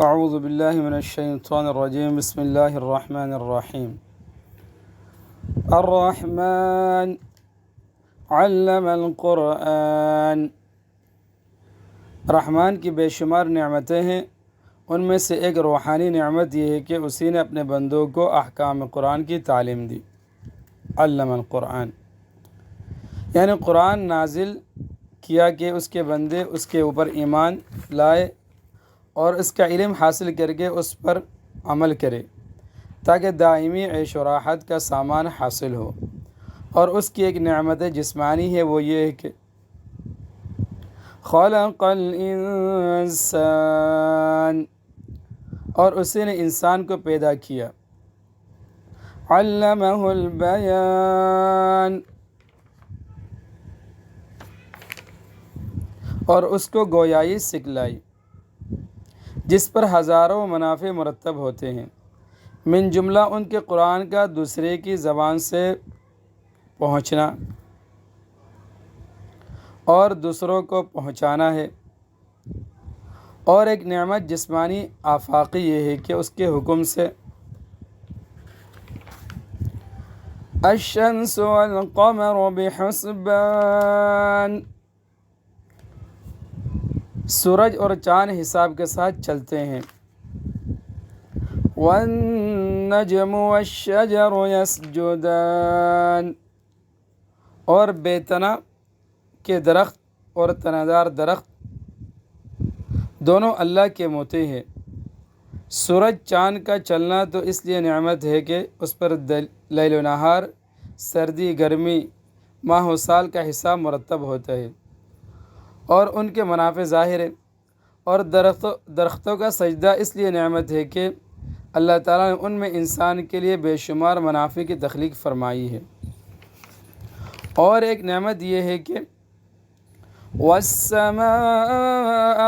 اعوذ باللہ من الشیطان الرجیم بسم اللہ الرحمن الرحیم الرحمن علم القرآن۔ رحمان کی بے شمار نعمتیں ہیں، ان میں سے ایک روحانی نعمت یہ ہے کہ اسی نے اپنے بندوں کو احکام قرآن کی تعلیم دی۔ علم القرآن یعنی قرآن نازل کیا کہ اس کے بندے اس کے اوپر ایمان لائے اور اس کا علم حاصل کر کے اس پر عمل کرے تاکہ دائمی عیش و راحت کا سامان حاصل ہو۔ اور اس کی ایک نعمت جسمانی ہے، وہ یہ ہے کہ خلق الانسان، اور اسی نے انسان کو پیدا کیا۔ علمہ البیان، اور اس کو گویائی سکھلائی جس پر ہزاروں منافع مرتب ہوتے ہیں، من جملہ ان کے قرآن کا دوسرے کی زبان سے پہنچنا اور دوسروں کو پہنچانا ہے۔ اور ایک نعمت جسمانی آفاقی یہ ہے کہ اس کے حکم سے الشمس والقمر بحسبان، سورج اور چاند حساب کے ساتھ چلتے ہیں۔ والنجم والشجر یسجدان، اور بے تنا کے درخت اور تنادار درخت دونوں اللہ کے موتے ہیں۔ سورج چاند کا چلنا تو اس لیے نعمت ہے کہ اس پر لیل و نہار، سردی گرمی، ماہ و سال کا حساب مرتب ہوتا ہے اور ان کے منافع ظاہر ہے۔ اور درختوں کا سجدہ اس لیے نعمت ہے کہ اللہ تعالیٰ نے ان میں انسان کے لیے بے شمار منافع کی تخلیق فرمائی ہے۔ اور ایک نعمت یہ ہے کہ والسماء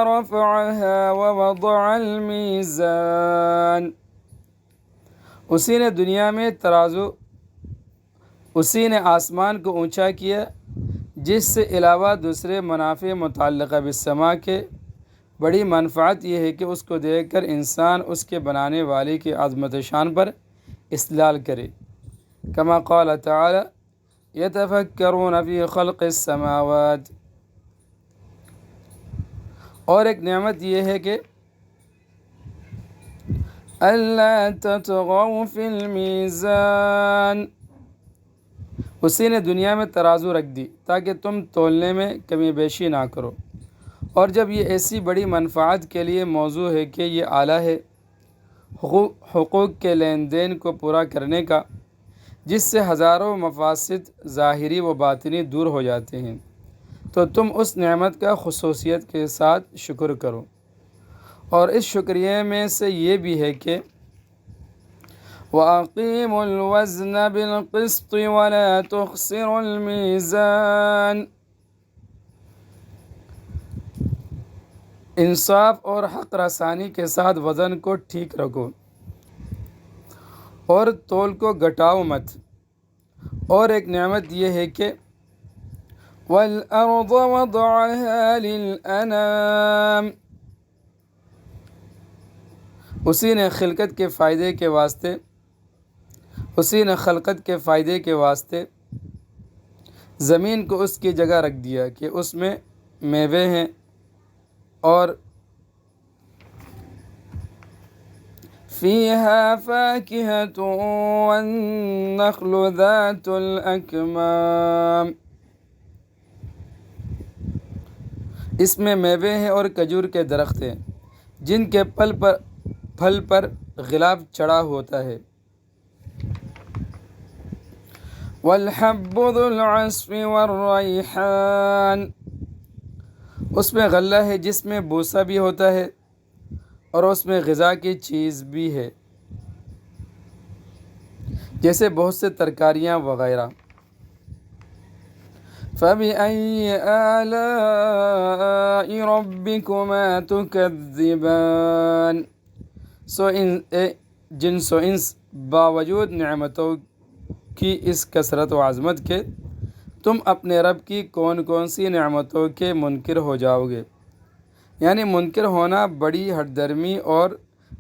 رفعها ووضع الميزان، اسی نے دنیا میں ترازو، اسی نے آسمان کو اونچا کیا، جس سے علاوہ دوسرے منافع متعلقہ بالسماء کے بڑی منفعت یہ ہے کہ اس کو دیکھ کر انسان اس کے بنانے والے کی عظمت شان پر استدلال کرے، کما قال تعالی یتفکرون فی خلق السماوات۔ اور ایک نعمت یہ ہے کہ الا تطغوا فی المیزان، اسی نے دنیا میں ترازو رکھ دی تاکہ تم تولنے میں کمی بیشی نہ کرو۔ اور جب یہ ایسی بڑی منفعت کے لیے موضوع ہے کہ یہ آلہ ہے حقوق کے لین دین کو پورا کرنے کا، جس سے ہزاروں مفاسد ظاہری و باطنی دور ہو جاتے ہیں، تو تم اس نعمت کا خصوصیت کے ساتھ شکر کرو۔ اور اس شکریہ میں سے یہ بھی ہے کہ وَأَقِيمُوا الْوَزْنَ بِالْقِسْطِ وَلَا تُخْسِرُوا الْمِيزَانَ، انصاف اور حق رسانی کے ساتھ وزن کو ٹھیک رکھو اور تول کو گھٹاؤ مت۔ اور ایک نعمت یہ ہے کہ وَالْأَرْضَ وَضَعَهَا لِلْأَنَامِ، اسی نے خلقت کے فائدے کے واسطے زمین کو اس کی جگہ رکھ دیا کہ اس میں میوے ہیں اور فیہا فاکہۃ والنخل ذات الاکمام، اس میں میوے ہیں اور کھجور کے درخت ہیں جن کے پھل پر غلاف چڑھا ہوتا ہے۔ والحب ذو العصف والریحان، اس میں غلہ ہے جس میں بوسہ بھی ہوتا ہے اور اس میں غذا کی چیز بھی ہے، جیسے بہت سے ترکاریاں وغیرہ۔ فَبِأَيِّ آلَاءِ رَبِّكُمَا تُكَذِّبَانِ، جنس و انس باوجود نعمتوں کی اس کثرت و عظمت کے تم اپنے رب کی کون کون سی نعمتوں کے منکر ہو جاؤ گے۔ یعنی منکر ہونا بڑی ہٹ درمی اور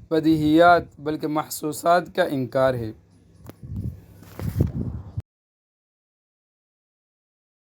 بدیہیات بلکہ محسوسات کا انکار ہے۔